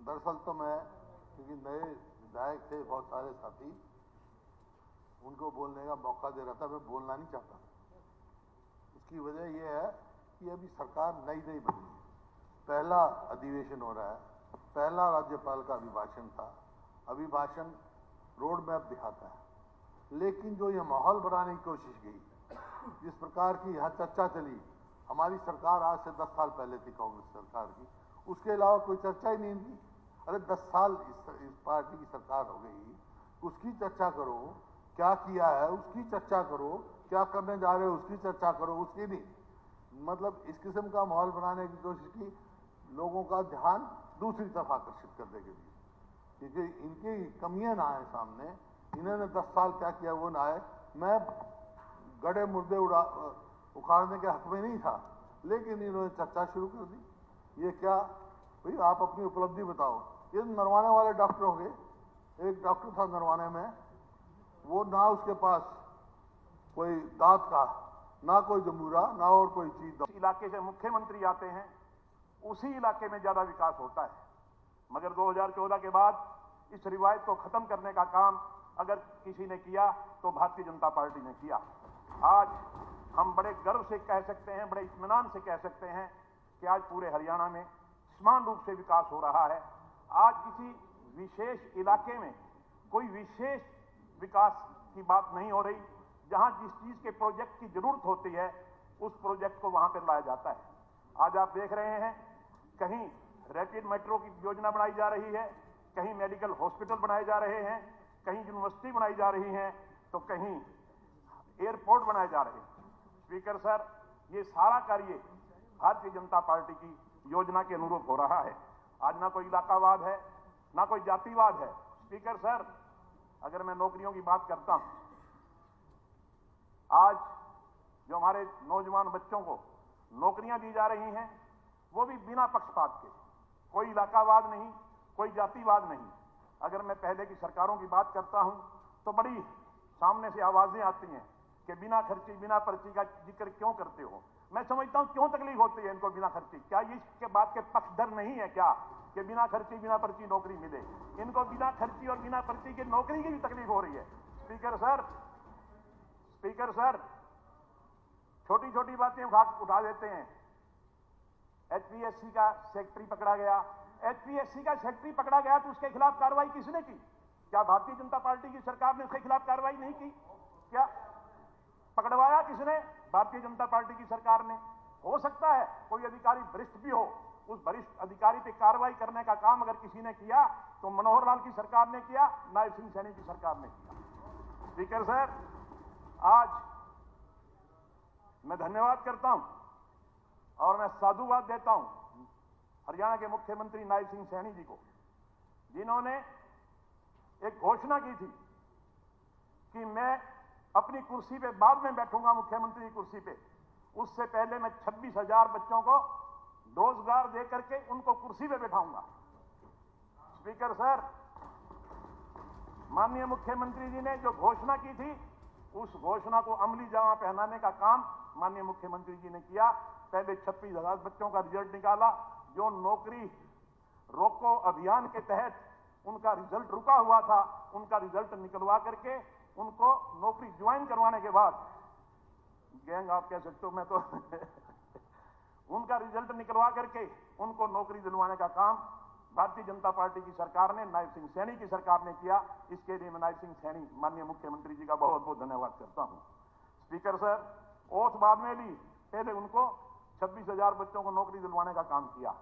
दरअसल तो मैं, क्योंकि नए विधायक थे बहुत सारे साथी, उनको बोलने का मौका दे रहा था, मैं बोलना नहीं चाहता। उसकी वजह यह है कि अभी सरकार नई नई बनी है, पहला अधिवेशन हो रहा है, पहला राज्यपाल का अभिभाषण था। अभिभाषण रोड मैप दिखाता है, लेकिन जो ये माहौल बनाने की कोशिश की, जिस प्रकार की यहाँ चर्चा चली, हमारी सरकार आज से 10 साल पहले थी कांग्रेस सरकार की, उसके अलावा कोई चर्चा ही नहीं थी। अरे 10 साल इस पार्टी की सरकार हो गई, उसकी चर्चा करो, क्या किया है उसकी चर्चा करो, क्या करने जा रहे हो उसकी चर्चा करो, उसकी नहीं। मतलब इस किस्म का माहौल बनाने की कोशिश की, लोगों का ध्यान दूसरी तरफ आकर्षित करने के लिए, क्योंकि इनकी कमियां ना आए सामने। इन्होंने 10 साल क्या किया वो ना आए। मैं गड़े मुर्दे उखाड़ने के हक में नहीं था, लेकिन इन्होंने चर्चा शुरू कर दी। ये क्या भाई, आप अपनी उपलब्धि बताओ। ये नरवाने वाले डॉक्टर हो गए। एक डॉक्टर था नरवाने में, वो ना उसके पास कोई दांत का, ना कोई जमूरा, ना और कोई चीज। इलाके से मुख्यमंत्री आते हैं, उसी इलाके में ज्यादा विकास होता है। मगर 2014 के बाद इस रिवायत को खत्म करने का काम अगर किसी ने किया तो भारतीय जनता पार्टी ने किया। आज हम बड़े गर्व से कह सकते हैं, बड़े इत्मीनान से कह सकते हैं कि आज पूरे हरियाणा में समान रूप से विकास हो रहा है। आज किसी विशेष इलाके में कोई विशेष विकास की बात नहीं हो रही। जहां जिस चीज के प्रोजेक्ट की जरूरत होती है, उस प्रोजेक्ट को वहां पर लाया जाता है। आज आप देख रहे हैं, कहीं रैपिड मेट्रो की योजना बनाई जा रही है, कहीं मेडिकल हॉस्पिटल बनाए जा रहे हैं, कहीं यूनिवर्सिटी बनाई जा रही है, तो कहीं एयरपोर्ट बनाए जा रहे हैं। स्पीकर सर, ये सारा कार्य भारतीय जनता पार्टी की योजना के अनुरूप हो रहा है। आज ना कोई इलाकावाद है, ना कोई जातिवाद है। स्पीकर सर, अगर मैं नौकरियों की बात करता हूं, आज जो हमारे नौजवान बच्चों को नौकरियां दी जा रही हैं, वो भी बिना पक्षपात के, कोई इलाकावाद नहीं, कोई जातिवाद नहीं। अगर मैं पहले की सरकारों की बात करता हूं तो बड़ी सामने से आवाजें आती हैं कि बिना खर्ची बिना पर्ची का जिक्र क्यों करते हो। मैं समझता हूं क्यों तकलीफ होती है इनको बिना खर्ची। क्या इसके बात के पक्षधर नहीं है क्या कि बिना खर्ची बिना पर्ची नौकरी मिले? इनको बिना खर्ची और बिना पर्ची की नौकरी की भी तकलीफ हो रही है। स्पीकर सर, छोटी छोटी बातें उठा देते हैं। एचपीएससी का सेक्रेटरी पकड़ा गया। एचपीएससी का सेक्रेटरी पकड़ा गया तो उसके खिलाफ कार्रवाई किसने की? क्या भारतीय जनता पार्टी की सरकार ने उसके खिलाफ कार्रवाई नहीं की? क्या पकड़वाया किसने? भारतीय जनता पार्टी की सरकार ने। हो सकता है कोई अधिकारी वरिष्ठ भी हो, उस वरिष्ठ अधिकारी पे कार्रवाई करने का काम अगर किसी ने किया तो मनोहर लाल की सरकार ने किया, नायब सिंह सैनी की सरकार ने किया। स्पीकर सर, आज मैं धन्यवाद करता हूं और मैं साधुवाद देता हूं हरियाणा के मुख्यमंत्री नायब सिंह सैनी जी को, जिन्होंने एक घोषणा की थी कि मैं अपनी कुर्सी पे बाद में बैठूंगा, मुख्यमंत्री की कुर्सी पे, उससे पहले मैं 26,000 बच्चों को रोजगार दे करके उनको कुर्सी पे बैठाऊंगा। स्पीकर सर, माननीय मुख्यमंत्री जी ने जो घोषणा की थी, उस घोषणा को अमली जामा पहनाने का काम माननीय मुख्यमंत्री जी ने किया। पहले 26,000 बच्चों का रिजल्ट निकाला। जो नौकरी रोको अभियान के तहत उनका रिजल्ट रुका हुआ था, उनका रिजल्ट निकलवा करके उनको नौकरी ज्वाइन करवाने के बाद, गैंग आप कह सकते हो, मैं तो उनका रिजल्ट निकलवा करके उनको नौकरी दिलवाने का काम भारतीय जनता पार्टी की सरकार ने, नायब सिंह सैनी की सरकार ने किया। इसके लिए मैं नायब सिंह सैनी माननीय मुख्यमंत्री जी का बहुत बहुत धन्यवाद करता हूं। स्पीकर सर, ओथ बाद में ली, पहले उनको 26,000 बच्चों को नौकरी दिलवाने का काम किया।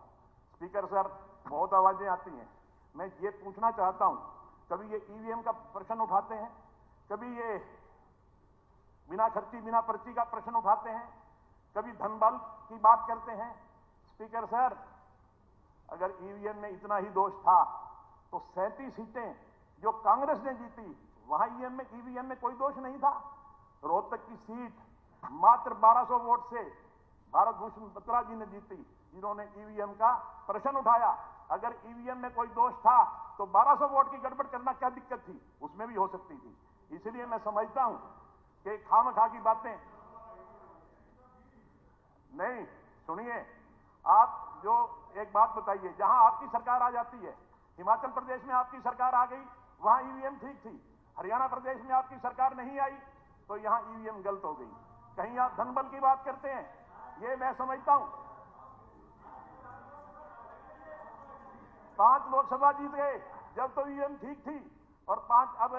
स्पीकर सर, बहुत आवाजें आती हैं, मैं ये पूछना चाहता हूं, कभी ये ईवीएम का प्रश्न उठाते हैं, कभी ये बिना खर्ची बिना पर्ची का प्रश्न उठाते हैं, कभी धनबल की बात करते हैं। स्पीकर सर, अगर ईवीएम में इतना ही दोष था तो 37 सीटें जो कांग्रेस ने जीती, वहां ईवीएम में कोई दोष नहीं था। रोहतक की सीट मात्र 1200 वोट से भारत भूषण बत्रा जी ने जीती, जिन्होंने ईवीएम का प्रश्न उठाया। अगर ईवीएम में कोई दोष था तो 1200 वोट की गड़बड़ करना क्या दिक्कत थी? उसमें भी हो सकती थी। इसलिए मैं समझता हूं कि खामखा की बातें नहीं। सुनिए, आप जो एक बात बताइए, जहां आपकी सरकार आ जाती है, हिमाचल प्रदेश में आपकी सरकार आ गई, वहां ईवीएम ठीक थी। हरियाणा प्रदेश में आपकी सरकार नहीं आई तो यहां ईवीएम गलत हो गई। कहीं आप धनबल की बात करते हैं, ये मैं समझता हूं। 5 लोकसभा जीत गए जब तो ईवीएम ठीक थी, और 5 अब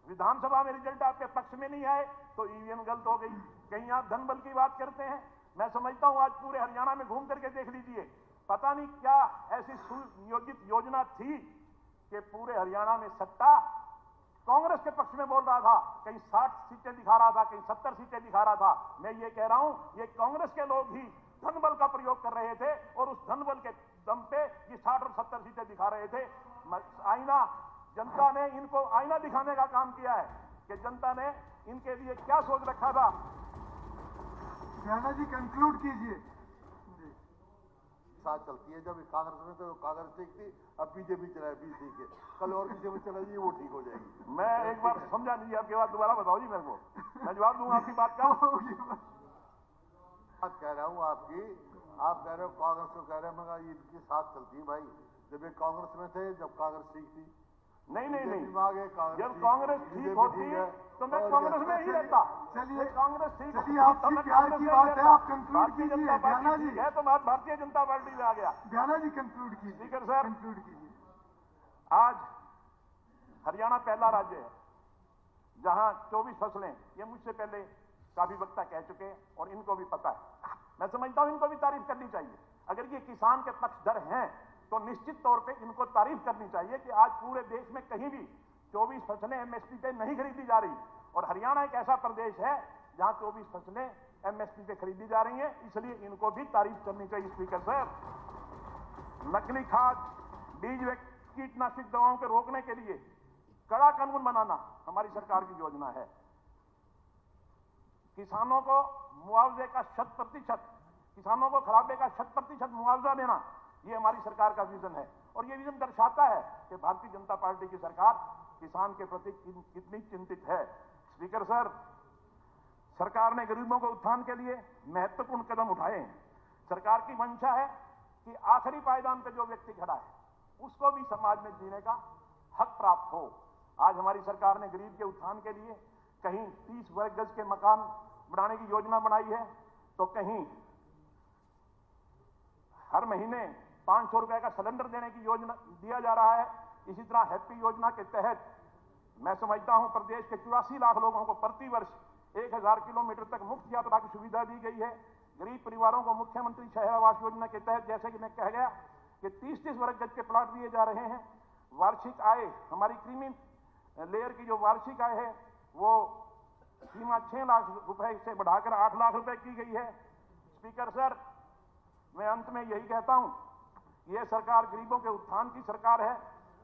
विधानसभा में रिजल्ट आपके पक्ष में नहीं आए तो ईवीएम गलत हो गई। कहीं आप धनबल की बात करते हैं। मैं समझता हूं आज पूरे हरियाणा में घूम करके देख लीजिए, पता नहीं क्या ऐसी सुनियोजित योजना थी कि पूरे हरियाणा में सट्टा कांग्रेस के पक्ष में बोल रहा था, कहीं 60 सीटें दिखा रहा था, कहीं 70 सीटें दिखा रहा था। मैं ये कह रहा हूं, ये कांग्रेस के लोग ही धनबल का प्रयोग कर रहे थे, और उस धनबल के दम पे ये 60 और 70 सीटें दिखा रहे थे। आईना, जनता ने इनको आईना दिखाने का काम किया है कि जनता ने इनके लिए क्या सोच रखा था। ज्ञाना जी कंक्लूड कीजिए। साथ चलती है, जब कांग्रेस में तो कांग्रेस ठीक थी, अब बीजेपी चलाए 20 ठीक है, कल और किसी में चला जाइए वो ठीक हो जाएगी। मैं एक बार समझा नहीं, आपकी बात दोबारा बताओ जी मेरे को, मैं जवाब दूंगा आपकी बात का। बात कह रहा हूँ आपकी, आप कह रहे हो कांग्रेस को कह रहे हैं, मगर इनकी साथ चलती है भाई। जब ये कांग्रेस में थे, जब कांग्रेस ठीक थी। नहीं, जब ठीक कांग्रेस ठीक होती है तो मैं कांग्रेस में ही रहता। चलिए कांग्रेस ठीक चलिए, होती आपसी तो मैं प्यार कांग्रेस की में ही बात है, रहता। आप कंक्लूड भारतीय कीजिए। जनता ज्ञाना पार्टी जी ठीक है तो मैं भारतीय जनता पार्टी में आ गया। ज्ञाना जी कंक्लूड कीजिए। स्पीकर सर, कंक्लूड कीजिए। आज हरियाणा पहला राज्य है जहां 24 फसलें, ये मुझसे पहले काफी वक्ता कह चुके हैं और इनको भी पता है। मैं समझता हूं इनको भी तारीफ करनी चाहिए। अगर ये किसान के पक्षधर हैं तो निश्चित तौर पे इनको तारीफ करनी चाहिए कि आज पूरे देश में कहीं भी 24 फसलें एमएसपी पे नहीं खरीदी जा रही, और हरियाणा एक ऐसा प्रदेश है जहां 24 फसलें एमएसपी पे खरीदी जा रही हैं, इसलिए इनको भी तारीफ करनी चाहिए। स्पीकर सर, नकली खाद, बीज व कीटनाशक दवाओं के रोकने के लिए कड़ा कानून बनाना हमारी सरकार की योजना है। किसानों को मुआवजे का 100%, किसानों को खराबे का 100% मुआवजा देना, ये हमारी सरकार का विजन है। और ये विजन दर्शाता है कि भारतीय जनता पार्टी की सरकार किसान के प्रति कितनी चिंतित है। स्पीकर सर, सरकार ने गरीबों के उत्थान के लिए महत्वपूर्ण कदम उठाए हैं। सरकार की मंशा है कि आखिरी पायदान पे जो व्यक्ति खड़ा है उसको भी समाज में जीने का हक प्राप्त हो। आज हमारी सरकार ने गरीब के उत्थान के लिए कहीं 30 वर्ग गज के मकान बनाने की योजना बनाई है, तो कहीं हर महीने 500 रुपए का सिलेंडर देने की योजना दिया जा रहा है। इसी तरह हैप्पी योजना के तहत मैं समझता हूं प्रदेश के 84 लाख लोगों को प्रति वर्ष 1000 किलोमीटर तक मुफ्त यात्रा की सुविधा दी गई है। गरीब परिवारों को मुख्यमंत्री शहर आवास योजना के तहत, जैसे कि मैं कह गया कि 30-30 वर्ग गज के प्लाट दिए जा रहे हैं। वार्षिक आय, हमारी क्रीमी लेयर की जो वार्षिक आय है वो सीमा 6 लाख रुपए से बढ़ाकर 8 लाख रुपए की गई है। स्पीकर सर, मैं अंत में यही कहता हूं, यह सरकार गरीबों के उत्थान की सरकार है,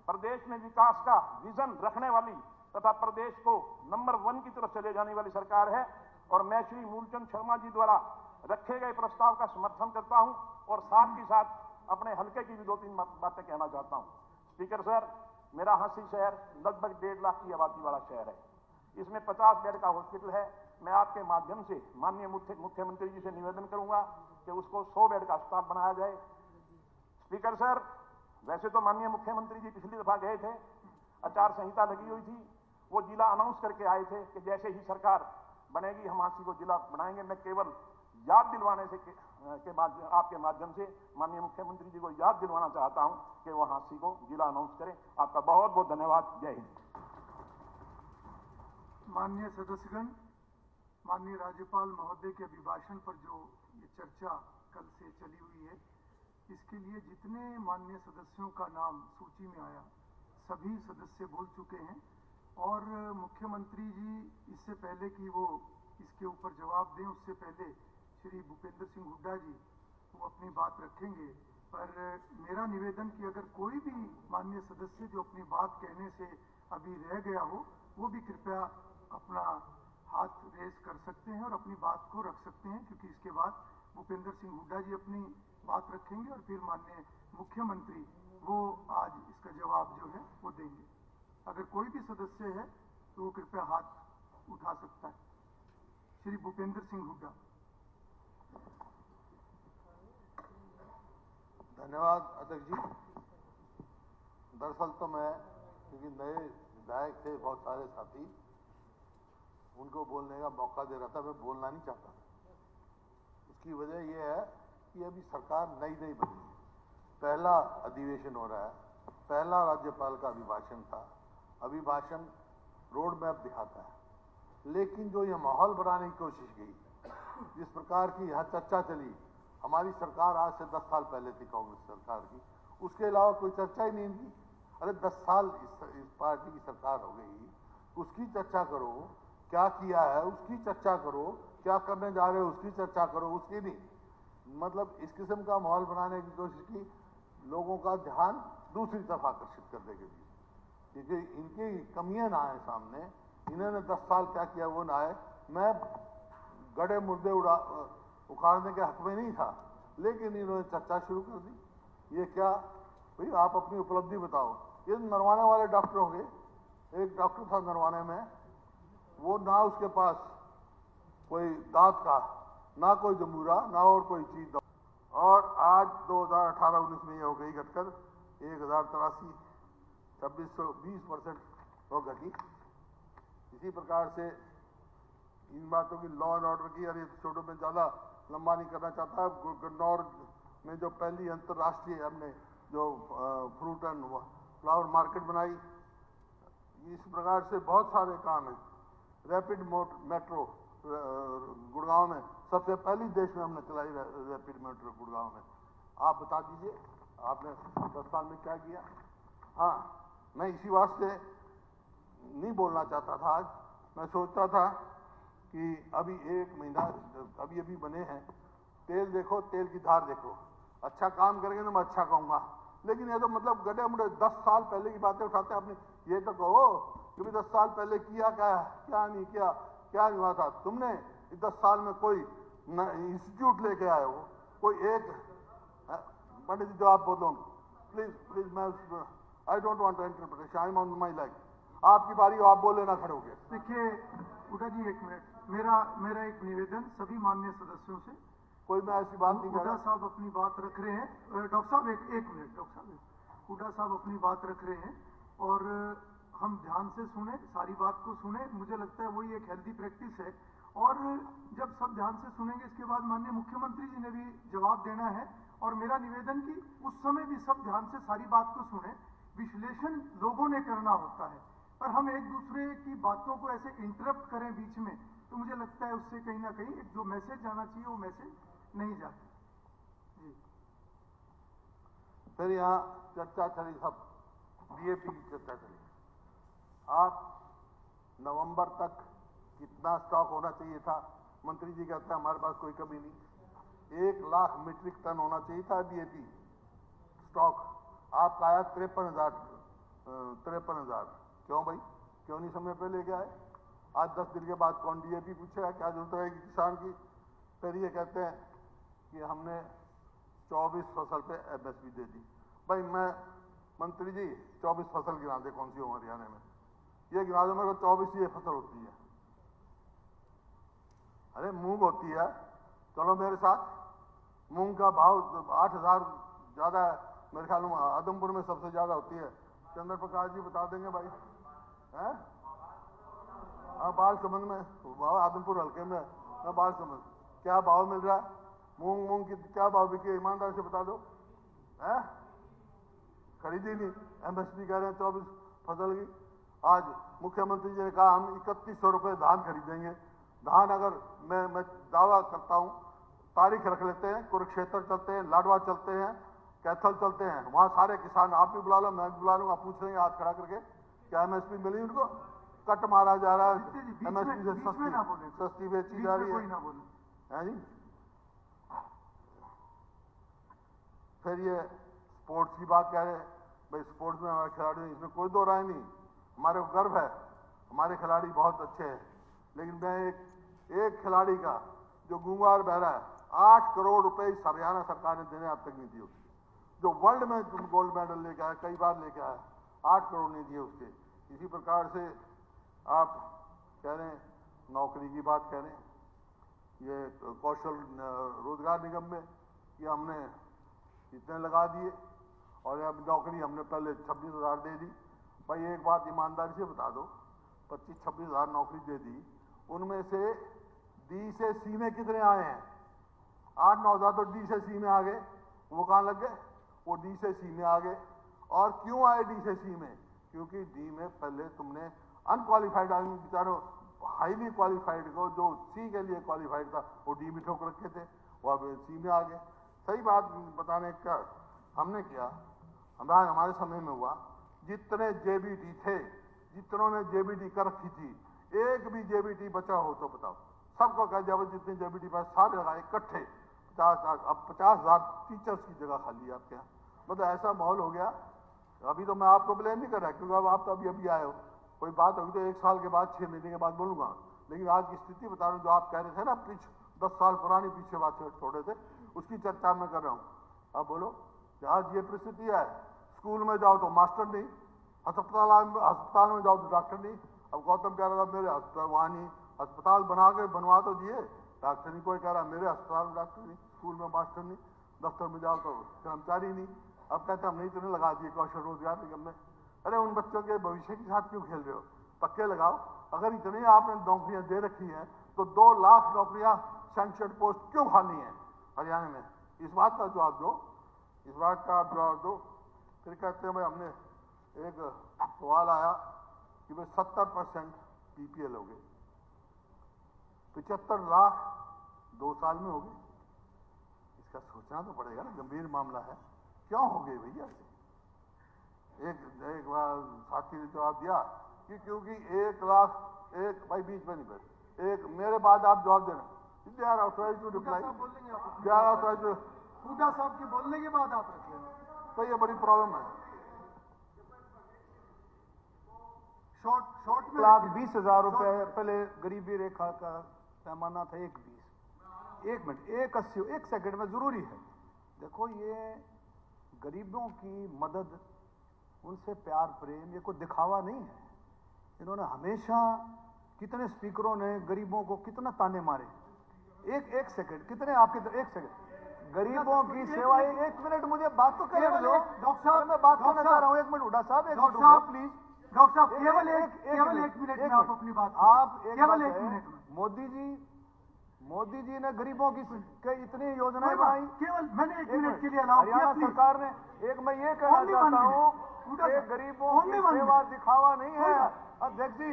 प्रदेश में विकास का विजन रखने वाली तथा प्रदेश को नंबर 1 की तरफ चले जाने वाली सरकार है। और मैं श्री मूलचंद शर्मा जी द्वारा रखे गए प्रस्ताव का समर्थन करता हूं और साथ ही साथ अपने हल्के की भी 2-3 बातें कहना चाहता हूं। स्पीकर सर, मेरा हांसी शहर लगभग 1.5 लाख की आबादी वाला शहर है। इसमें 50 बेड का हॉस्पिटल है। मैं आपके माध्यम से माननीय मुख्यमंत्री जी से निवेदन करूंगा कि उसको 100 बेड का अस्पताल बनाया जाए। स्पीकर सर, वैसे तो माननीय मुख्यमंत्री जी पिछली दफा गए थे, आचार संहिता लगी हुई थी, वो जिला अनाउंस करके आए थे कि जैसे ही सरकार बनेगी हम हांसी को जिला बनाएंगे। मैं केवल याद दिलवाने से आपके माध्यम से माननीय मुख्यमंत्री जी को याद दिलवाना चाहता हूं कि वो हांसी को जिला अनाउंस करें। आपका बहुत बहुत धन्यवाद। जय हिंद। माननीय सदस्यगण, माननीय राज्यपाल महोदय के अभिभाषण पर जो ये चर्चा कल से चली हुई है, इसके लिए जितने माननीय सदस्यों का नाम सूची में आया सभी सदस्य बोल चुके हैं। और मुख्यमंत्री जी इससे पहले कि वो इसके ऊपर जवाब दें, उससे पहले श्री भूपेंद्र सिंह हुड्डा जी वो अपनी बात रखेंगे। पर मेरा निवेदन कि अगर कोई भी माननीय सदस्य जो अपनी बात कहने से अभी रह गया हो, वो भी कृपया अपना हाथ रेस कर सकते हैं और अपनी बात को रख सकते हैं, क्योंकि इसके बाद भूपेंद्र सिंह हुड्डा जी अपनी बात रखेंगे और फिर माननीय मुख्यमंत्री वो आज इसका जवाब जो है वो देंगे। अगर कोई भी सदस्य है तो वो कृपया हाथ उठा सकता है। श्री भूपेंद्र सिंह हुड्डा। धन्यवाद अध्यक्ष जी। दरअसल तो मैं, क्योंकि नए विधायक थे बहुत सारे साथी, उनको बोलने का मौका दे रहा था, मैं बोलना नहीं चाहता। उसकी वजह यह है कि अभी सरकार नई बनी है, पहला अधिवेशन हो रहा है, पहला राज्यपाल का अभिभाषण था। अभिभाषण रोड मैप दिखाता है, लेकिन जो ये माहौल बनाने की कोशिश की, जिस प्रकार की यह चर्चा चली, हमारी सरकार आज से 10 साल पहले थी कांग्रेस सरकार की, उसके अलावा कोई चर्चा ही नहीं थी। अरे 10 साल इस पार्टी की सरकार हो गई, उसकी चर्चा करो, क्या किया है उसकी चर्चा करो, क्या करने जा रहे हो उसकी चर्चा करो, उसकी नहीं। मतलब इस किस्म का माहौल बनाने की कोशिश की, लोगों का ध्यान दूसरी तरफ आकर्षित करने के लिए, क्योंकि इनकी कमियां ना आए सामने। इन्होंने 10 साल क्या किया वो ना आए। मैं गड़े मुर्दे उखाड़ने के हक में नहीं था, लेकिन इन्होंने चर्चा शुरू कर दी। ये क्या भाई, आप अपनी उपलब्धि बताओ। ये नरवाने वाले डॉक्टर हो गए। एक डॉक्टर था नरवाने में, वो ना उसके पास कोई दांत का, ना कोई जमूरा, ना और कोई चीज। और आज 2018-19 में ये हो गई घटकर 1083, 2620% हो घटी। इसी प्रकार से इन बातों की लॉ एंड ऑर्डर की, अरे छोटों में ज्यादा लंबा नहीं करना चाहता। गन्नौर में जो पहली अंतर्राष्ट्रीय हमने जो फ्रूट एंड फ्लावर मार्केट बनाई, इस प्रकार से बहुत सारे काम हैं। रैपिड मेट्रो गुड़गांव में सबसे पहली देश में हमने चलाई रैपिड मेट्रो गुड़गांव में। आप बता दीजिए आपने 10 साल में क्या किया। हाँ, मैं इसी वास्ते नहीं बोलना चाहता था आज। मैं सोचता था कि अभी 1 महीना अभी बने हैं, तेल देखो, तेल की धार देखो। अच्छा काम करेंगे तो मैं अच्छा कहूंगा, लेकिन ये तो मतलब गड्ढे मुड़े 10 साल पहले की बातें उठाते हैं। आपने ये तो कहो कि भी 10 साल पहले किया क्या नहीं किया, क्या नहीं हुआ था। तुमने 10 साल में कोई इंस्टीट्यूट लेके आए हो, कोई एक पंडित जी जवाब बोलो प्लीज। मैं I don't want interpretation, I am on my like. आपकी बारी हो, आप बोले ना खड़े हो गए। देखिए हुड्डा जी, 1 मिनट, मेरा एक निवेदन सभी माननीय सदस्यों से। कोई मैं ऐसी बात नहीं कर हुड्डा रहा। साहब अपनी बात रख रहे हैं। डॉक्टर साहब एक मिनट, डॉक्टर साहब, हुड्डा साहब अपनी बात रख रहे हैं और हम ध्यान से सुने, सारी बात को सुने। मुझे लगता है वही एक हेल्दी प्रैक्टिस है। और जब सब ध्यान से सुनेंगे, इसके बाद माननीय मुख्यमंत्री जी ने भी जवाब देना है। और मेरा निवेदन कि उस समय भी सब ध्यान से सारी बात को सुने। विश्लेषण लोगों ने करना होता है, पर हम एक दूसरे की बातों को ऐसे इंटरप्ट करें बीच में, तो मुझे लगता है उससे कहीं ना कहीं जो मैसेज जाना चाहिए वो मैसेज नहीं जाता जी। फिर यहाँ चर्चा चली, सब डीएपी की चर्चा चली। आप नवंबर तक कितना स्टॉक होना चाहिए था? मंत्री जी कहते हैं हमारे पास कोई कमी नहीं। 1 लाख मीट्रिक टन होना चाहिए था डीएपी स्टॉक। आपका आया 53,000। क्यों भाई, क्यों नहीं समय पे लेके आए? आज 10 दिन के बाद कौन डीएपी पूछेगा? क्या जरूरत रहेगी किसान की? फिर ये कहते हैं कि हमने 24 फसल पे एमएसपी दे दी। भाई मैं मंत्री जी 24 फसल गिना दे कौन सी हो हरियाणा में, ये गिना दो मेरे को 24 ये फसल होती है। अरे मूंग होती है, चलो मेरे साथ। मूंग का भाव 8,000 ज्यादा है मेरे ख्याल में, आदमपुर में सबसे ज्यादा होती है। चंद्र प्रकाश जी बता देंगे भाई, हैं? हाँ, बाल संबंध में आदमपुर हल्के में बाल संबंध क्या भाव मिल रहा है? मूंग की क्या भाव बिकी? ईमानदार से बता दो। हैं? खरीदी नहीं, एमएसपी कह रहे हैं 24 फसल की। आज मुख्यमंत्री जी ने कहा हम 3100 रुपए धान खरीदेंगे। धान अगर मैं दावा करता हूं, तारीख रख लेते हैं, कुरुक्षेत्र चलते हैं, लाडवा चलते हैं, कैथल चलते हैं, वहां सारे किसान, आप भी बुला लो, मैं भी बुला लूंगा, पूछ लेंगे हाथ खड़ा करके क्या एमएसपी मिली उनको? कट मारा जा रहा है, एमएसपी से सस्ती बेची जा रही है जी। फिर ये स्पोर्ट्स की बात कह रहे हैं। भाई स्पोर्ट्स में हमारे खिलाड़ी, इसमें कोई दो राय नहीं, हमारे को गर्व है, हमारे खिलाड़ी बहुत अच्छे हैं। लेकिन मैं एक खिलाड़ी का जो गूंगा और बहरा है, 8 करोड़ रुपए इस हरियाणा सरकार ने देने अब तक नहीं दिए उसके, जो वर्ल्ड में गोल्ड मेडल लेके आया, कई बार लेके आया, 8 करोड़ नहीं दिए उसके। इसी प्रकार से आप कह रहे हैं नौकरी की बात कह रहे हैं, ये कौशल रोजगार निगम में ये हमने इतने लगा दिए, और अब नौकरी हमने पहले 26,000 दे दी। भाई एक बात ईमानदारी से बता दो, 25-26,000 नौकरी दे दी, उनमें से डी से सी में कितने आए हैं? 8-9 हज़ार तो डी से सी में आ गए। वो कहाँ लग गए? वो डी से सी में आ गए। और क्यों आए डी से सी में? क्योंकि डी में पहले तुमने अनक्वालिफाइड आदमी, बेचारों हाईली क्वालिफाइड को, जो सी के लिए क्वालिफाइड था, वो डी में ठोक रखे थे, वो अब सी में आ गए। सही बात बताने का हमने किया, हमारे समय में हुआ, जितने जेबीटी थे, जितनों ने जेबीटी कर रखी थी, एक भी जेबीटी बचा हो तो बताओ। सबको कह दिया जितने जेबीटी पास सारे लगाए इकट्ठे 50,000। अब 50,000 टीचर्स की जगह खाली है आपके यहाँ। मतलब ऐसा माहौल हो गया। अभी तो मैं आपको ब्लेम नहीं कर रहा, क्योंकि अब आप तो अभी आए हो। कोई बात होगी तो 1 साल के बाद, 6 महीने के बाद बोलूंगा, लेकिन आज की स्थिति बता रहा हूँ। जो आप कह रहे थे ना, 10 साल पुरानी पीछे बात छोड़े थे, उसकी चर्चा मैं कर रहा हूँ। अब बोलो, आज ये परिस्थिति है, स्कूल में जाओ तो मास्टर नहीं, अस्पताल में जाओ तो डॉक्टर नहीं। अब गौतम कह रहा था मेरे अस्पताल, वहाँ नहीं, अस्पताल बनवा तो दिए, डॉक्टर नहीं। कोई कह रहा मेरे अस्पताल में डॉक्टर नहीं, स्कूल में मास्टर नहीं, दफ्तर में जाओ तो कर्मचारी नहीं। अब कहते हमने इतने लगा दिए कौशल रोजगार निगम में। अरे उन बच्चों के भविष्य के साथ क्यों खेल रहे हो? पक्के लगाओ। अगर इतनी आपने नौकरियां दे रखी हैं तो 2 लाख नौकरियां सैंक्शन पोस्ट क्यों खाली हैं हरियाणा में? इस बात का जवाब दो, इस बात का आप जवाब दो। फिर कहते हैं भाई, हमने एक सवाल आया कि भाई 70% बीपीएल हो गए, 75 लाख 2 साल में हो गए। इसका सोचना तो पड़ेगा ना, गंभीर मामला है। क्यों हो गए भैया? एक बार साथी ने जवाब दिया कि क्योंकि 1 लाख, एक भाई बीच में नहीं बैठे, एक मेरे बाद आप जवाब देना। They are authorised to reply, they are authorised to. Hooda साहब के बोलने के बाद आप रख लेना। तो ये बड़ी प्रॉब्लम है। शॉर्ट में 1,20,000 रुपए पहले गरीबी रेखा का पैमाना था। 1 मिनट, 1 सेकंड में जरूरी है। देखो, ये गरीबों की मदद, उनसे प्यार प्रेम, ये कोई दिखावा नहीं है। इन्होंने हमेशा, कितने स्पीकरों ने गरीबों को कितना ताने मारे। एक सेकंड, कितने आपके 1 सेकंड, गरीबों की सेवा। 1 मिनट मुझे बात तो करने दो डॉक्टर साहब, मैं बात करना चाह रहा हूँ। 1 मिनट हुड्डा साहब, 1 मिनट प्लीज। डॉक्टर साहब केवल एक मिनट में आप अपनी बात, आप केवल 1 मिनट में। मोदी जी ने गरीबों की इतनी योजनाएं बनाई। केवल मैंने 1 मिनट के लिए अलाउ किया। हरियाणा सरकार ने, मैं ये कहना चाहता हूँ कि गरीबों की सेवा दिखावा नहीं है अध्यक्ष जी।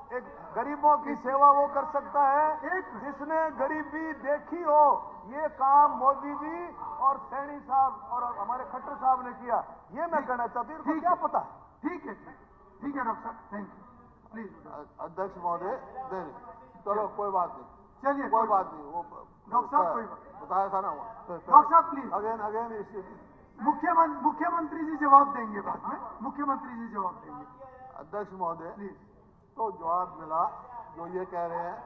एक गरीबों की सेवा वो कर सकता है जिसने गरीबी देखी हो। ये काम मोदी जी और सैनी साहब और हमारे खट्टर साहब ने किया। ये मैं कहना चाहती हूँ। इनको क्या पता है? ठीक है डॉक्टर साहब, थैंक यू। प्लीज अध्यक्ष महोदय, चलो कोई बात नहीं, चलिए कोई बात नहीं। वो डॉक्टर साहब कोई बात, बताया था ना डॉक्टर साहब प्लीज। अगेन इस मुख्यमंत्री जी जवाब देंगे बाद में, मुख्यमंत्री जी जवाब देंगे। अध्यक्ष महोदय, प्लीज। तो जवाब मिला जो ये कह रहे हैं,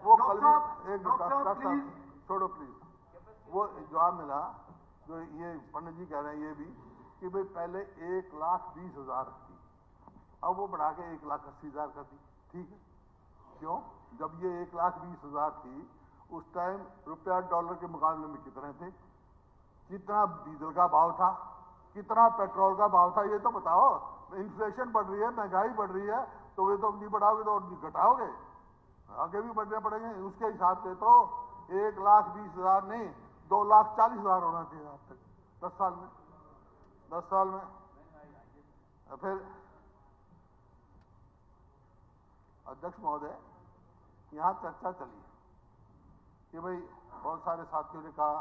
वो कल भी एक प्लीज छोड़ो प्लीज। वो जवाब मिला जो ये पंडित जी कह रहे हैं, ये भी कि भाई पहले 1,20,000 थी, अब वो बढ़ा के 1,80,000 कर दी। ठीक है, क्यों? जब ये 1,20,000 थी, उस टाइम रुपया डॉलर के मुकाबले में कितने थे? कितना डीजल का भाव था, कितना पेट्रोल का भाव था, ये तो बताओ। इन्फ्लेशन बढ़ रही है, महंगाई बढ़ रही है, तो वे तो नहीं बढ़ाओगे तो घटाओगे, आगे भी बढ़ने पड़ेंगे। उसके हिसाब से तो 1,20,000 नहीं, 2,40,000 होना चाहिए आज तक, 10 साल में। 10 साल में फिर अध्यक्ष महोदय, यहाँ चर्चा चली कि भाई बहुत सारे साथियों ने कहा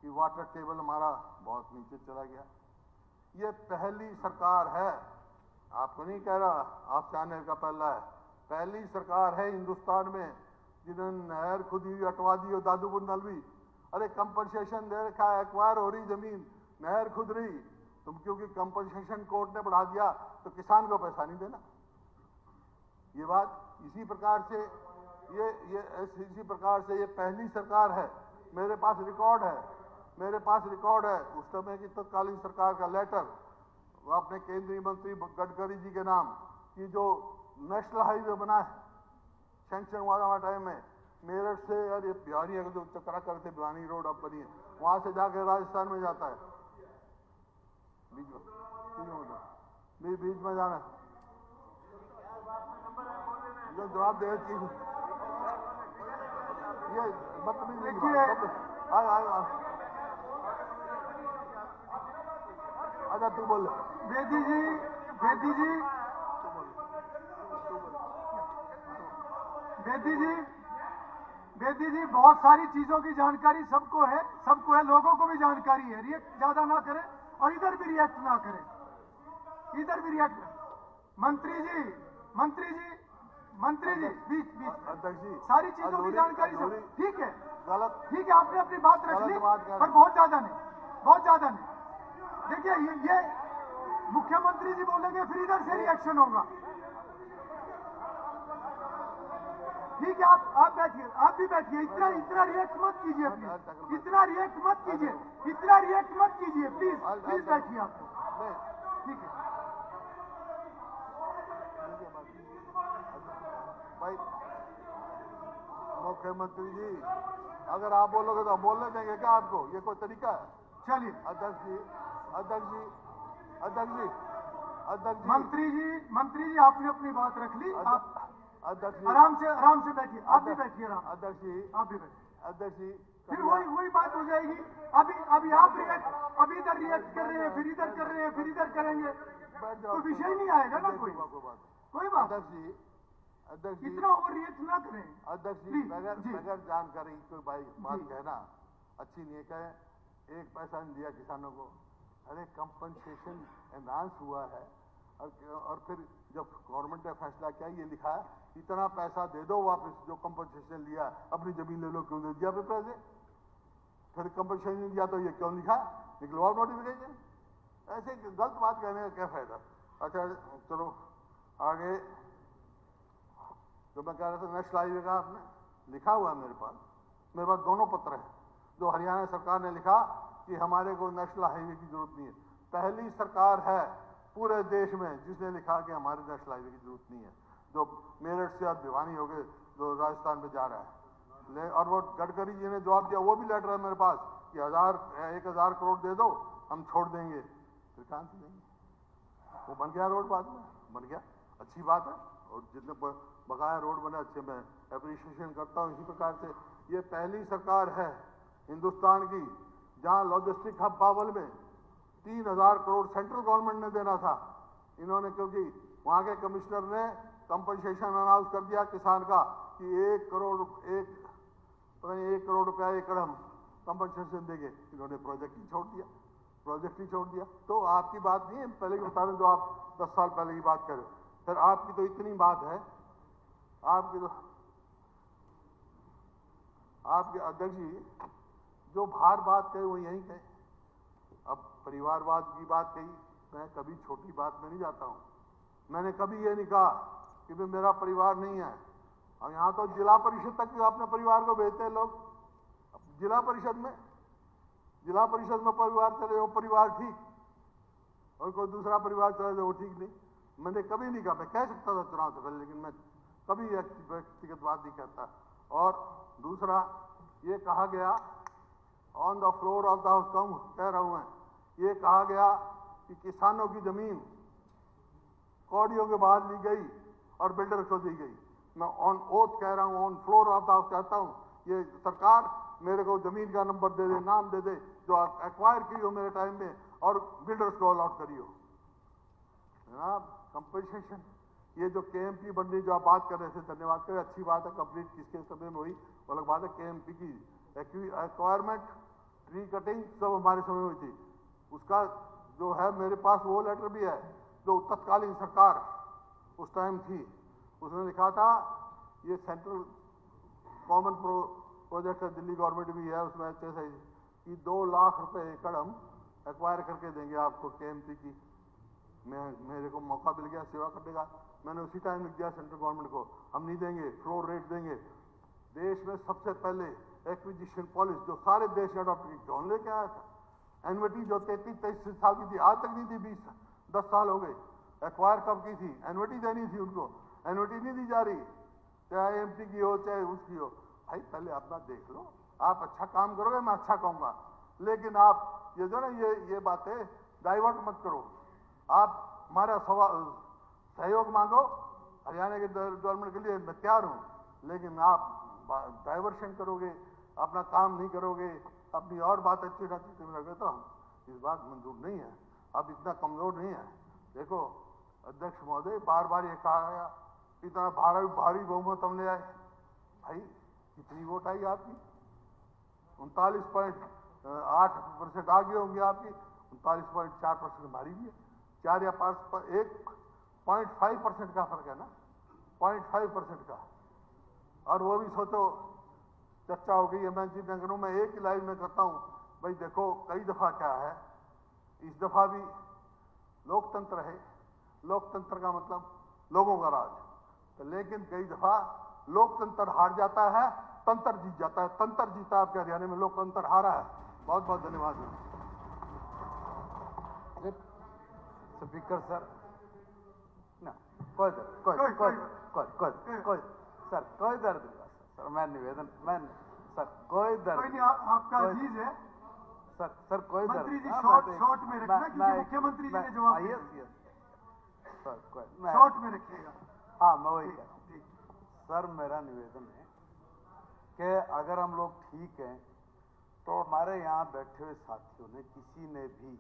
कि वाटर टेबल हमारा बहुत नीचे चला गया। ये पहली सरकार है, आपको नहीं कह रहा, आप चैनल का पहला है, पहली सरकार है हिंदुस्तान में जिन्होंने नहर खुदी हुई हटवा दी हो, दादू बुंदलवी। अरे कंपनसेशन दे रखा है, एक्वायर हो रही जमीन, नहर खुद रही, तुम क्योंकि कंपनसेशन कोर्ट ने बढ़ा दिया तो किसान को पैसा नहीं देना। ये बात इसी प्रकार से इसी प्रकार से ये पहली सरकार है। मेरे पास रिकॉर्ड है, उस समय की तत्कालीन सरकार का लेटर, अपने केंद्रीय मंत्री गडकरी जी के नाम की जो नेशनल हाईवे बना है, सैंक्शन हुआ टाइम में, मेरठ से, और ये भिवानी जो चक्रा करते भिवानी रोड अब बनी है, वहां से जाके राजस्थान में जाता है, बीच में जाना जो जवाब दे चीज ये अच्छा तू बोल। बेदी जी बहुत सारी चीजों की जानकारी सबको है, लोगों को भी जानकारी है। रिएक्ट ज्यादा ना करें और इधर भी रिएक्ट ना करें, इधर भी रिएक्ट। मंत्री जी बीच अध्यक्ष जी सारी चीजों की जानकारी सब ठीक है, गलत ठीक है, आपने अपनी बात रख ली, पर बहुत ज्यादा नहीं। देखिए ये मुख्यमंत्री जी बोलेंगे फिर इधर से रिएक्शन होगा। ठीक है, आप बैठिए, आप भी बैठिए। इतना रिएक्ट मत कीजिए प्लीज, इतना रिएक्ट मत कीजिए प्लीज बैठिए आप। ठीक है भाई मुख्यमंत्री जी, अगर आप बोलोगे तो बोलने देंगे क्या आपको? ये कोई तरीका है? चलिए अध्यक्ष जी मंत्री जी आपने अपनी बात रख ली। आप अध्यक्ष जी आराम से बैठिए, आप भी बैठिए आराम। अध्यक्ष जी आप भी बैठिए। अध्यक्ष जी फिर वही बात हो जाएगी। अभी आप रिएक्ट, अभी इधर रिएक्ट कर रहे हैं, फिर इधर कर रहे हैं, फिर इधर करेंगे, तो विषय नहीं आएगा ना कोई बात। अध्यक्ष जी इतना ओवर रिएक्ट ना करें। अध्यक्ष जी बगैर जानकारी कोई बात कहना अच्छी नहीं है। कहे एक पैसा नहीं दिया किसानों को, अरे कंपनसेशन एनहांस हुआ है और फिर जब गवर्नमेंट ने फैसला किया, ये लिखा है इतना पैसा दे दो वापस, जो कंपनसेशन लिया अपनी जमीन ले लो, क्यों नहीं दिया फिर पैसे? फिर कंपनसेशन नहीं दिया तो ये क्यों लिखा? निकलवाओ नोटिफिकेशन। ऐसे गलत बात कहने का क्या फायदा? अच्छा चलो आगे। जो मैं कह रहा था नेशनल हाईवे का, आपने लिखा हुआ है मेरे पास दोनों पत्र हैं जो हरियाणा सरकार ने लिखा कि हमारे को नेशनल हाईवे की जरूरत नहीं है। पहली सरकार है पूरे देश में जिसने लिखा कि हमारे नेशनल हाईवे की जरूरत नहीं है, जो मेरठ से अब भिवानी हो गए, जो राजस्थान में जा रहा है। और वो गडकरी जी ने जवाब दिया, वो भी लेटर है मेरे पास कि 1,000 करोड़ दे दो, हम छोड़ देंगे। फिर कहां से देंगे? वो बन गया रोड, बाद में बन गया, अच्छी बात है। और जितने बकाया रोड बने अच्छे, मैं एप्रिशिएशन करता हूँ। इसी प्रकार से ये पहली सरकार है हिंदुस्तान की जहां लॉजिस्टिक हब बावल में 3,000 करोड़ सेंट्रल गवर्नमेंट ने देना था। इन्होंने, क्योंकि वहां के कमिश्नर ने कंपनसेशन अनाउंस कर दिया किसान का कि 1 करोड़ रुपया एकड़ हम कंपनसेशन देंगे, इन्होंने प्रोजेक्ट ही छोड़ दिया। तो आपकी बात नहीं है, पहले की बता रहे जो आप 10 साल पहले की बात करें। फिर आपकी तो इतनी बात है, आपके अध्यक्ष जी जो बात कहे वो यही कहे। अब परिवारवाद की बात कही, मैं कभी छोटी बात में नहीं जाता हूं। मैंने कभी ये नहीं कहा कि भाई मेरा परिवार नहीं है। और यहां तो जिला परिषद तक अपने परिवार को भेजते हैं लोग। जिला परिषद में परिवार चले वो परिवार ठीक, और कोई दूसरा परिवार चले वो ठीक नहीं। मैंने कभी नहीं कहा, मैं कह सकता था चुनाव से पहले, लेकिन मैं कभी व्यक्तिगत बात नहीं करता। और दूसरा ये कहा गया on the floor of the house, कह रहा हूं मैं, ये कहा गया कि किसानों की जमीन कौड़ियों के बाद ली गई और बिल्डर को दी गई। मैं ऑन ओथ कह रहा हूं, on floor of the house कहता हूं, ये सरकार मेरे को जमीन का नंबर दे दे, नाम दे दे जो एक्वायर की हो मेरे टाइम में, और बिल्डर्स को अलॉट करी हो। जनाब कंपनसेशन, ये जो केएमपी बनने जो आप बात कर रहे थे, धन्यवाद करें, अच्छी बात है। कंप्लीट किसके समय में हुई वो अलग बात है। केएमपी की एक्वायरमेंट, ट्री कटिंग सब हमारे समय में हुई थी। उसका जो है मेरे पास वो लेटर भी है जो तत्कालीन सरकार उस टाइम थी, उसने लिखा था ये सेंट्रल कॉमन प्रोजेक्ट है, दिल्ली गवर्नमेंट भी है उसमें कि 2 लाख रुपए एकड़ हम एक्वायर करके देंगे आपको केएमपी की। मेरे को मौका मिल गया सेवा करने का, मैंने उसी टाइम लिख दिया सेंट्रल गवर्नमेंट को, हम नहीं देंगे, फ्लोर रेट देंगे। देश में सबसे पहले एक्विजिशन पॉलिसी जो सारे देश ने अडॉप्ट की, कौन लेके आया था? एनविटी जो 33-33 साल की थी, आज तक नहीं थी, 10 साल हो गए। एक्वायर कब की थी? एनविटी देनी थी उनको, एनविटी नहीं दी जा रही, चाहे एमपी की हो चाहे उसकी हो। भाई पहले अपना देख लो, आप अच्छा काम करोगे मैं अच्छा कहूंगा, लेकिन आप ये जो ना ये बातें डाइवर्ट मत करो। आप हमारा सहयोग मांगो, हरियाणा के गवर्नमेंट के लिए मैं तैयार हूं, लेकिन आप डाइवर्शन करोगे, अपना काम नहीं करोगे, अपनी और बात अच्छी रहती लगे तो इस बात मंजूर नहीं है। अब इतना कमजोर नहीं है। देखो अध्यक्ष महोदय, बार बार ये कहा गया इतना भारी बहुमत हमने आए, भाई कितनी वोट आई आपकी? 39.8% आगे होंगे आपकी, 39.4% हमारी भी है। 4 या 5 1.5% का फर्क है ना, 0.5% का। और वो भी सोचो चर्चा हो गई है, मैं जितने करूं मैं एक ही लाइन में करता हूं, भाई देखो कई दफा क्या है, इस दफा भी लोकतंत्र है, लोकतंत्र का मतलब लोगों का राज, तो लेकिन कई दफा लोकतंत्र हार जाता है, तंत्र जीत जाता है। तंत्र जीता आपके हरियाणा में, लोकतंत्र हारा है। बहुत बहुत धन्यवाद। स्पीकर सर, ना कोई सर, कोई दर्द नहीं सर, मैं निवेदन, मैं सर कोई दर्द कोई नहीं, आपका अजीज है सर कोई दर्द मंत्री जी, नहीं, शॉर्ट में रखना, क्योंकि मुख्यमंत्री जी ने जवाब दिया। सर कोई शॉर्ट में रखिएगा। हाँ, मैं वही कह रहा हूँ सर, मेरा निवेदन है कि अगर हम लोग ठीक हैं तो हमारे यहाँ बैठे हुए साथियों ने किसी ने भी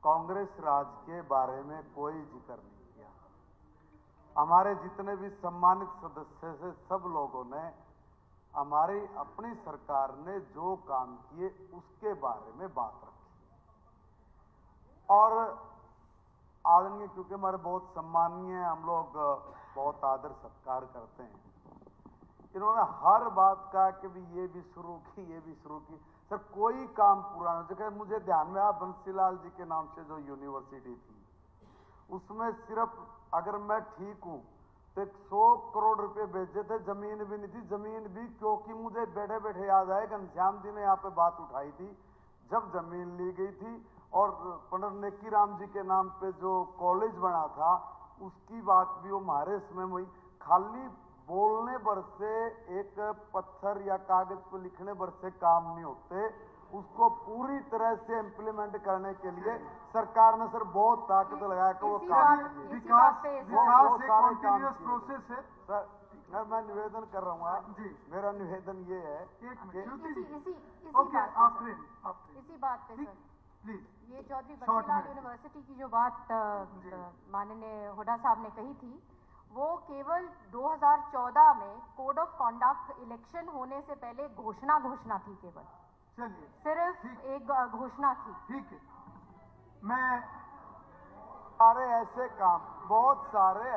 कांग्रेस राज के बारे में कोई जिक्र नहीं किया। हमारे जितने भी सम्मानित सदस्य से सब लोगों ने हमारी अपनी सरकार ने जो काम किए उसके बारे में बात रखी। और आदरणीय, क्योंकि हमारे बहुत सम्मानीय, हम लोग बहुत आदर सत्कार करते हैं, इन्होंने हर बात कहा कि भी ये भी शुरू की, ये भी शुरू की। सर कोई काम पूरा नहीं हो। मुझे ध्यान में आ, बंसीलाल जी के नाम से जो यूनिवर्सिटी थी, उसमें सिर्फ अगर मैं ठीक हूं तो 100 करोड़ रुपए भेजे थे, जमीन भी नहीं थी। जमीन भी क्योंकि मुझे बैठे बैठे याद आए, घनश्याम जी ने यहाँ पे बात उठाई थी, जब जमीन ली गई थी और पंडित नेकी राम जी के नाम पे जो कॉलेज बना था, उसकी बात भी वो हमारे समय में हुई। खाली बोलने भर से, एक पत्थर या कागज पर लिखने भर से काम नहीं होते, उसको पूरी तरह से इम्प्लीमेंट करने के लिए सरकार ने सर बहुत ताकत लगाया कि वो काम किए। विकास एक कॉन्टिन्यूअस प्रोसेस है सर। मैं निवेदन कर रहा हूँ जी, मेरा निवेदन ये है इसी बात पे सर, ये चौधरी बंसीलाल यूनिवर्सिटी की जो बात माननीय हुड्डा साहब ने कही थी, वो केवल 2014 में कोड ऑफ कॉन्डक्ट इलेक्शन होने से पहले घोषणा थी, केवल चलिए सिर्फ एक घोषणा थी। ठीक है, मैं सारे ऐसे काम बहुत सारे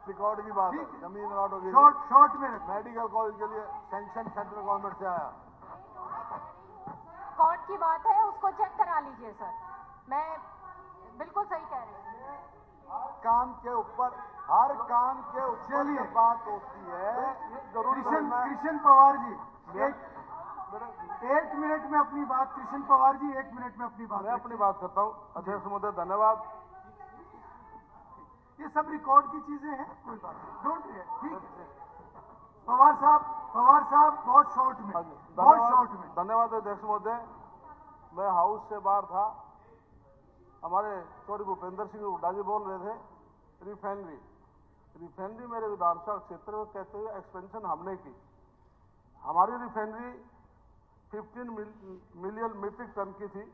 रिकॉर्ड की बात है, जमीन रिकॉर्ड होगी। शॉर्ट में मेडिकल कॉलेज के लिए सैंक्शन सेंट्रल गवर्नमेंट से आया। कोर्ट की बात है, उसको चेक करा लीजिए सर, मैं बिल्कुल सही कह रही हूँ। हर काम के ऊपर बात होती है। कृष्ण पवार जी, एक मिनट में अपनी बात, कृष्ण पवार जी 1 मिनट में अपनी बात। मैं अपनी बात करता हूँ। अध्यक्ष महोदय धन्यवाद। ये सब रिकॉर्ड की चीजें हैं, कोई बात नहीं, डोंट वेयर, ठीक है। पवार साहब बहुत शॉर्ट में। धन्यवाद अध्यक्ष महोदय। मैं हाउस से बाहर था, हमारे चौधरी भूपेंद्र सिंह हुड्डा जी बोल रहे थे रिफाइनरी मेरे विधानसभा क्षेत्र में कहते हुए एक्सपेंशन हमने की। हमारी रिफाइनरी 15 मिलियन मीट्रिक टन की थी,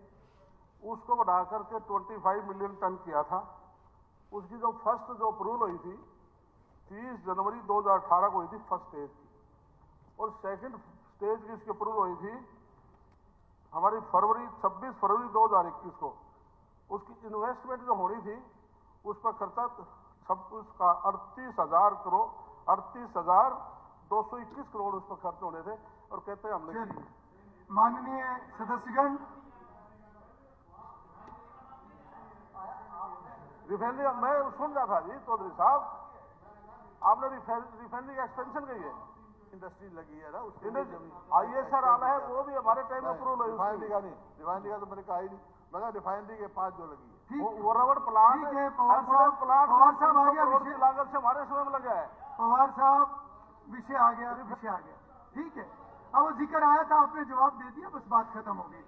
उसको बढ़ा करके 25 मिलियन टन किया था। उसकी जो फर्स्ट अप्रूवल हुई थी 30 जनवरी 2018 को हुई थी, फर्स्ट स्टेज की, और सेकंड स्टेज की इसकी अप्रूवल हुई थी हमारी 26 फरवरी 2021 को। उसकी इन्वेस्टमेंट जो होनी थी उस पर खर्चा सब उसका 38,000 करोड़ 38,221 करोड़ उस पर खर्च होने थे, और कहते हैं हमने। माननीय सदस्यगण, रिफाइनरी मैं सुन रहा था जी चौधरी साहब, आपने रिफाइनरी का एक्सपेंशन कही है, इंडस्ट्री लगी है ना उसकी, ISR आना है, वो भी हमारे टाइम में अप्रूवल हुई। रिफाइनरी का नहीं, रिफाइनरी का तो मैंने कहा ही नहीं, मगर रिफाइनरी के पास जो लगी है वो रबड़ प्लांट है। पवार साहब आ गया, विषय लागत से हमारे समय में लगा है। पवार साहब विषय आ गया, ठीक है। अब वो जिक्र आया था, आपने जवाब दे दिया, बस बात खत्म हो गई।